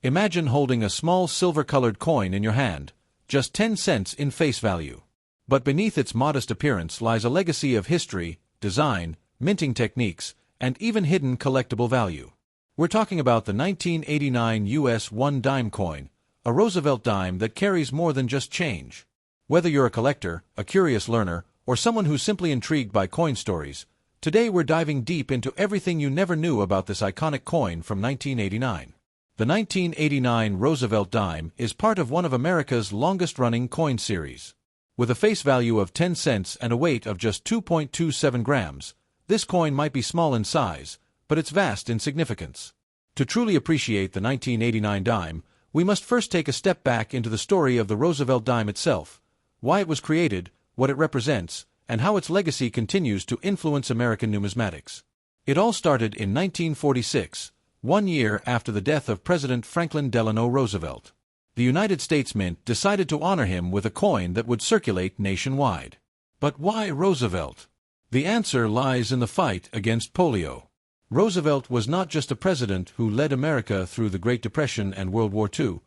Imagine holding a small silver-colored coin in your hand, just 10 cents in face value. But beneath its modest appearance lies a legacy of history, design, minting techniques, and even hidden collectible value. We're talking about the 1989 US 1 dime coin, a Roosevelt dime that carries more than just change. Whether you're a collector, a curious learner, or someone who's simply intrigued by coin stories, today we're diving deep into everything you never knew about this iconic coin from 1989. The 1989 Roosevelt Dime is part of one of America's longest-running coin series. With a face value of 10 cents and a weight of just 2.27 grams, this coin might be small in size, but it's vast in significance. To truly appreciate the 1989 dime, we must first take a step back into the story of the Roosevelt dime itself, why it was created, what it represents, and how its legacy continues to influence American numismatics. It all started in 1946, 1 year after the death of President Franklin Delano Roosevelt. The United States Mint decided to honor him with a coin that would circulate nationwide. But why Roosevelt? The answer lies in the fight against polio. Roosevelt was not just a president who led America through the Great Depression and World War II.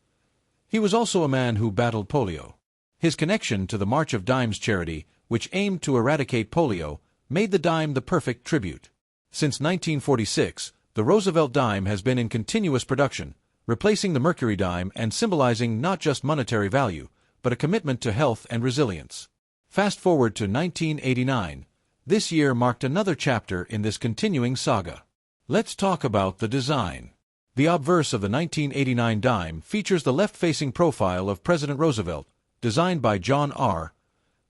He was also a man who battled polio. His connection to the March of Dimes charity, which aimed to eradicate polio, made the dime the perfect tribute. Since 1946, the Roosevelt dime has been in continuous production, replacing the Mercury dime and symbolizing not just monetary value, but a commitment to health and resilience. Fast forward to 1989. This year marked another chapter in this continuing saga. Let's talk about the design. The obverse of the 1989 dime features the left-facing profile of President Roosevelt, designed by John R.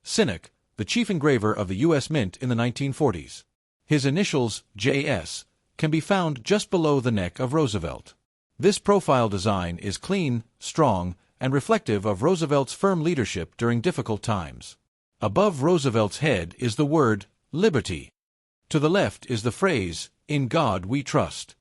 Sinnock, the chief engraver of the U.S. Mint in the 1940s. His initials, J.S., can be found just below the neck of Roosevelt. This profile design is clean, strong, and reflective of Roosevelt's firm leadership during difficult times. Above Roosevelt's head is the word, liberty. To the left is the phrase, "In God we trust."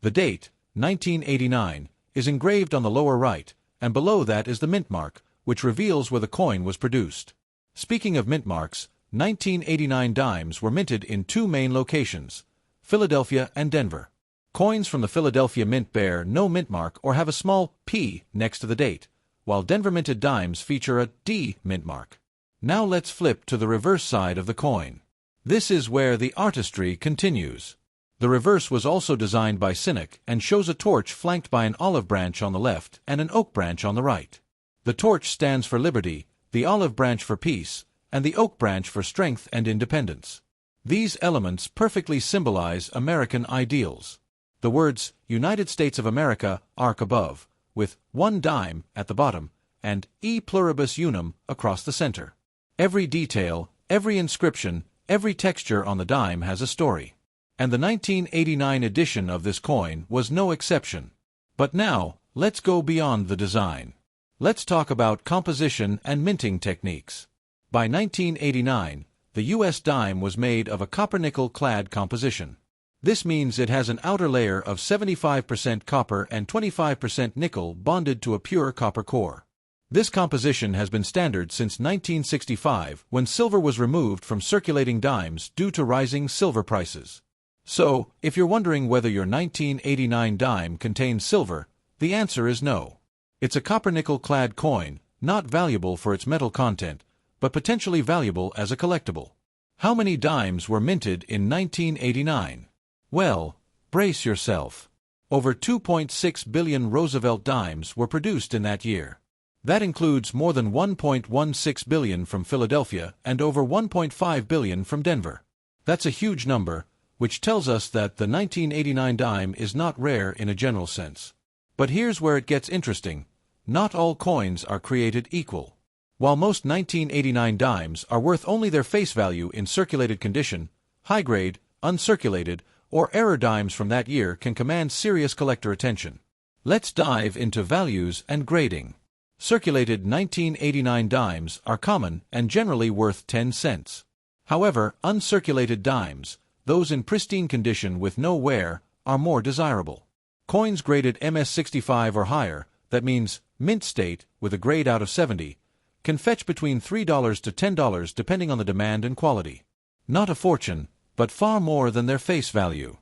The date, 1989, is engraved on the lower right, and below that is the mint mark, which reveals where the coin was produced. Speaking of mint marks, 1989 dimes were minted in two main locations, Philadelphia and Denver. Coins from the Philadelphia Mint bear no mint mark or have a small P next to the date, while Denver minted dimes feature a D mint mark. Now let's flip to the reverse side of the coin. This is where the artistry continues. The reverse was also designed by Sinnock and shows a torch flanked by an olive branch on the left and an oak branch on the right. The torch stands for liberty, the olive branch for peace, and the oak branch for strength and independence. These elements perfectly symbolize American ideals. The words United States of America arc above, with 1 dime at the bottom, and E pluribus unum across the center. Every detail, every inscription, every texture on the dime has a story. And the 1989 edition of this coin was no exception. But now, let's go beyond the design. Let's talk about composition and minting techniques. By 1989, the U.S. dime was made of a copper-nickel-clad composition. This means it has an outer layer of 75% copper and 25% nickel bonded to a pure copper core. This composition has been standard since 1965, when silver was removed from circulating dimes due to rising silver prices. So, if you're wondering whether your 1989 dime contains silver, the answer is no. It's a copper-nickel-clad coin, not valuable for its metal content, but potentially valuable as a collectible. How many dimes were minted in 1989? Well, brace yourself. Over 2.6 billion Roosevelt dimes were produced in that year. That includes more than 1.16 billion from Philadelphia and over 1.5 billion from Denver. That's a huge number, which tells us that the 1989 dime is not rare in a general sense. But here's where it gets interesting. Not all coins are created equal. While most 1989 dimes are worth only their face value in circulated condition, high-grade, uncirculated, or error dimes from that year can command serious collector attention. Let's dive into values and grading. Circulated 1989 dimes are common and generally worth 10 cents. However, uncirculated dimes, those in pristine condition with no wear, are more desirable. Coins graded MS65 or higher, that means mint state with a grade out of 70, can fetch between $3 to $10 depending on the demand and quality. Not a fortune, but far more than their face value.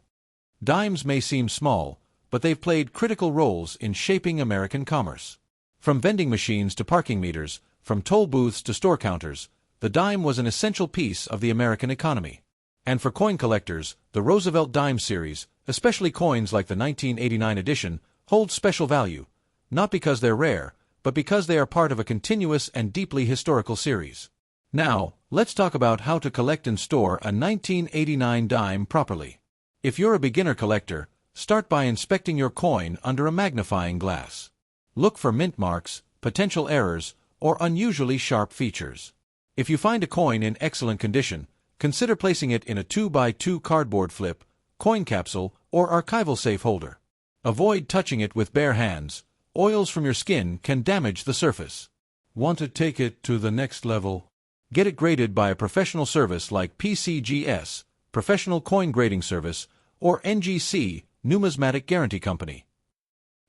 Dimes may seem small, but but they've played critical roles in shaping American commerce. From vending machines to parking meters, from toll booths to store counters, the dime was an essential piece of the American economy. And for coin collectors, the Roosevelt Dime series, especially coins like the 1989 edition, hold special value, not because they're rare, but because they are part of a continuous and deeply historical series. Now, let's talk about how to collect and store a 1989 dime properly. If you're a beginner collector, start by inspecting your coin under a magnifying glass. Look for mint marks, potential errors, or unusually sharp features. If you find a coin in excellent condition, consider placing it in a 2x2 cardboard flip, coin capsule, or archival safe holder. Avoid touching it with bare hands. Oils from your skin can damage the surface. Want to take it to the next level? Get it graded by a professional service like PCGS, Professional Coin Grading Service, or NGC, Numismatic Guarantee Company.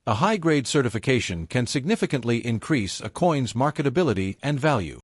A high-grade certification can significantly increase a coin's marketability and value.